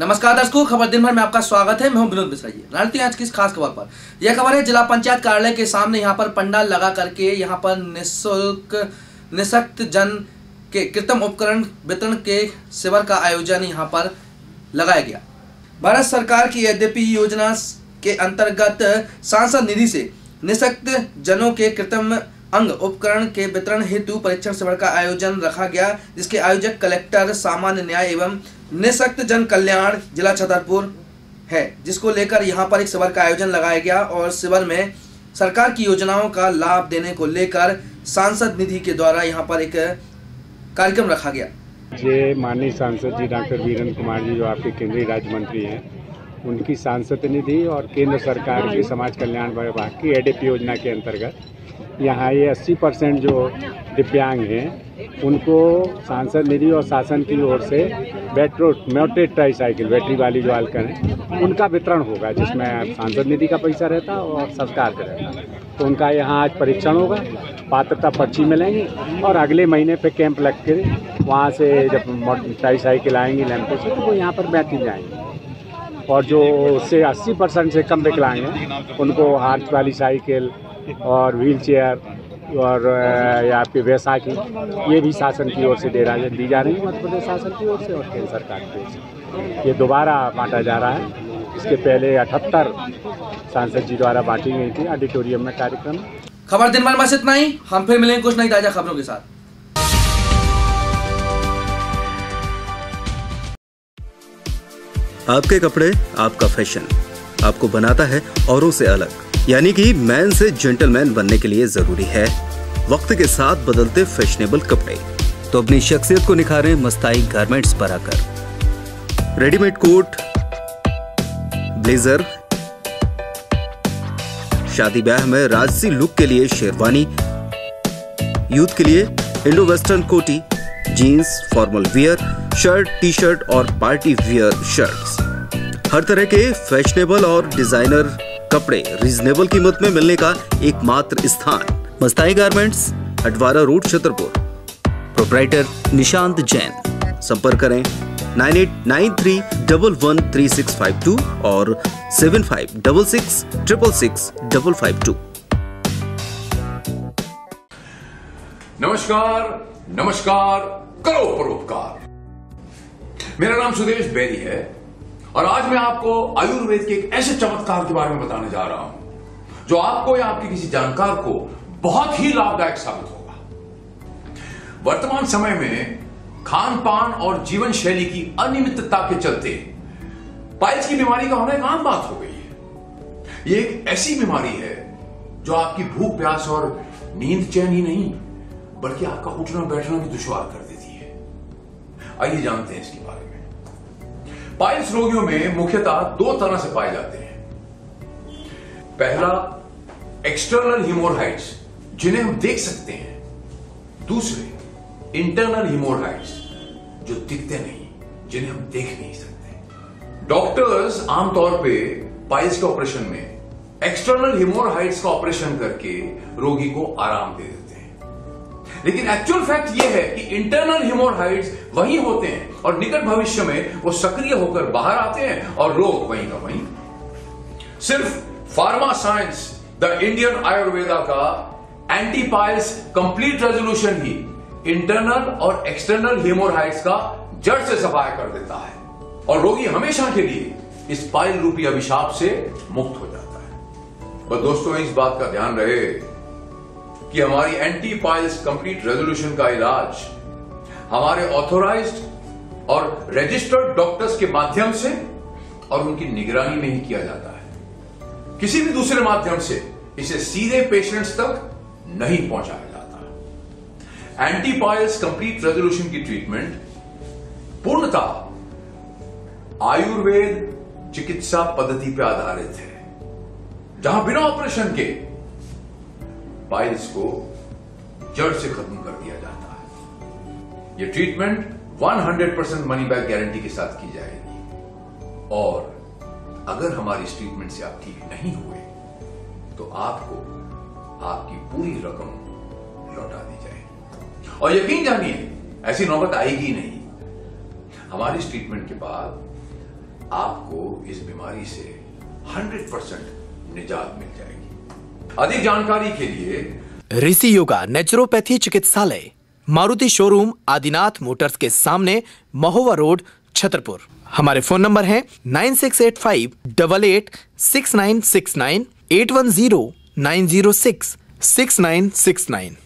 नमस्कार दर्शकों, खबर दिन भर में आपका स्वागत है। मैं हूं विनोद मिश्रा जी। राजनीति आज की इस खास खबर पर यह खबर है जिला पंचायत कार्यालय के सामने यहां पर पंडाल लगा करके यहां पर निःशक्त जन के कृत्रिम उपकरण वितरण के शिविर का आयोजन यहां पर लगाया गया। भारत सरकार की यद्यपि योजना के अंतर्गत सांसद निधि से निःशक्त जनों के कृत्रिम अंग उपकरण के वितरण हेतु परीक्षण शिविर का आयोजन रखा गया, जिसके आयोजक कलेक्टर सामान्य न्याय एवं निःशक्त जन कल्याण जिला छतरपुर है, जिसको लेकर यहां पर एक शिविर का आयोजन लगाया गया और शिविर में सरकार की योजनाओं का लाभ देने को लेकर सांसद निधि के द्वारा यहां पर एक कार्यक्रम रखा गया। ये माननीय सांसद जी डॉक्टर वीरेंद्र कुमार जी, जो आपके केंद्रीय राज्य मंत्री हैं, उनकी सांसद निधि और केंद्र सरकार के समाज कल्याण विभाग की एडीएफ योजना के अंतर्गत यहाँ ये 80% जो दिव्यांग हैं उनको सांसद निधि और शासन की ओर से मोटेड ट्राईसाइकिल बैटरी वाली जो आलकन है उनका वितरण होगा, जिसमें सांसद निधि का पैसा रहता और सरकार का रहता। तो उनका यहाँ आज परीक्षण होगा, पात्रता पर्ची मिलेंगी और अगले महीने पे कैंप लग के वहाँ से जब ट्राईसाइकिल आएंगी लैंपों से तो वो यहाँ पर बैठी जाएंगे। और जो उससे 80% से कम विकलांग हैं उनको हाथ वाली साइकिल और व्हील चेयर और या आपकी वैसाखी ये भी शासन की ओर से दी जा रही है, मध्य प्रदेश शासन की ओर से और केंद्र सरकार की ओर से। ये दोबारा बांटा जा रहा है। इसके पहले 78 सांसद जी द्वारा बांटी गई थी ऑडिटोरियम में कार्यक्रम। खबर दिन भर में इतना ही। हम फिर मिलेंगे कुछ नई ताजा खबरों के साथ। आपके कपड़े, आपका फैशन आपको बनाता है औरों से अलग, यानी कि मैन से जेंटलमैन बनने के लिए जरूरी है वक्त के साथ बदलते फैशनेबल कपड़े। तो अपनी शख्सियत को निखारें मस्ताई गारमेंट्स पर आकर। रेडीमेड कोट, ब्लेजर, शादी ब्याह में राजसी लुक के लिए शेरवानी, यूथ के लिए इंडो वेस्टर्न कोटी, jeans, formal wear, shirt, T shirt और पार्टी वियर शर्ट्स। हर तरह के फैशनेबल और डिजाइनर कपड़े रीजनेबल कीमत में मिलने का एकमात्र स्थान Mastai garments, Adwara road, Chhatarpur. Proprietor Nishant Jain. संपर्क करें 9893113652 और 7566665552। नमस्कार, करो परोपकार। मेरा नाम सुदेश बेरी है और आज मैं आपको आयुर्वेद के एक ऐसे चमत्कार के बारे में बताने जा रहा हूं जो आपको या आपके किसी जानकार को बहुत ही लाभदायक साबित होगा। वर्तमान समय में खान पान और जीवन शैली की अनियमितता के चलते पाइल्स की बीमारी का होना एक आम बात हो गई है। ये एक ऐसी बीमारी है जो आपकी भूख, प्यास और नींद चैन ही नहीं बल्कि आपका उठना बैठना भी दुश्वार कर देती है। आइए जानते हैं इसके बारे में। पाइल्स रोगियों में मुख्यतः दो तरह से पाए जाते हैं। पहला, एक्सटर्नल हिमोरहाइड्स जिन्हें हम देख सकते हैं। दूसरे, इंटरनल हिमोरहाइड्स जो दिखते नहीं, जिन्हें हम देख नहीं सकते। डॉक्टर्स आमतौर पे पाइल्स के ऑपरेशन में एक्सटर्नल हिमोरहाइड्स का ऑपरेशन करके रोगी को आराम दे देते हैं, लेकिन एक्चुअल फैक्ट यह है कि इंटरनल हिमोरहाइड्स वही होते हैं और निकट भविष्य में वो सक्रिय होकर बाहर आते हैं और रोग वहीं का वहीं। सिर्फ pharma science the Indian Ayurveda का एंटी पाइल्स कंप्लीट रेजोल्यूशन ही इंटरनल और एक्सटर्नल हिमोरहाइड्स का जड़ से सफाया कर देता है और रोगी हमेशा के लिए इस पाइल रूपी अभिशाप से मुक्त हो जाता है। और दोस्तों, इस बात का ध्यान रहे कि हमारी एंटी पाइल्स कंप्लीट रेजोल्यूशन का इलाज हमारे ऑथोराइज्ड और रजिस्टर्ड डॉक्टर्स के माध्यम से और उनकी निगरानी में ही किया जाता है। किसी भी दूसरे माध्यम से इसे सीधे पेशेंट्स तक नहीं पहुंचाया जाता। एंटी पाइल्स कंप्लीट रेजोल्यूशन की ट्रीटमेंट पूर्णतः आयुर्वेद चिकित्सा पद्धति पर आधारित है, जहां बिना ऑपरेशन के पाइल्स को जड़ से खत्म कर दिया जाता है। यह ट्रीटमेंट 100% मनी बैक गारंटी के साथ की जाएगी और अगर हमारी इस ट्रीटमेंट से आप ठीक नहीं हुए तो आपको आपकी पूरी रकम लौटा दी जाएगी। और यकीन जानिए, ऐसी नौबत आएगी नहीं। हमारी इस ट्रीटमेंट के बाद आपको इस बीमारी से 100% निजात मिल जाएगी। अधिक जानकारी के लिए ऋषि योगा नेचुरोपैथी चिकित्सालय, मारुति शोरूम, आदिनाथ मोटर्स के सामने, महोवा रोड, छतरपुर। हमारे फोन नंबर हैं 9685886969, 8109066969।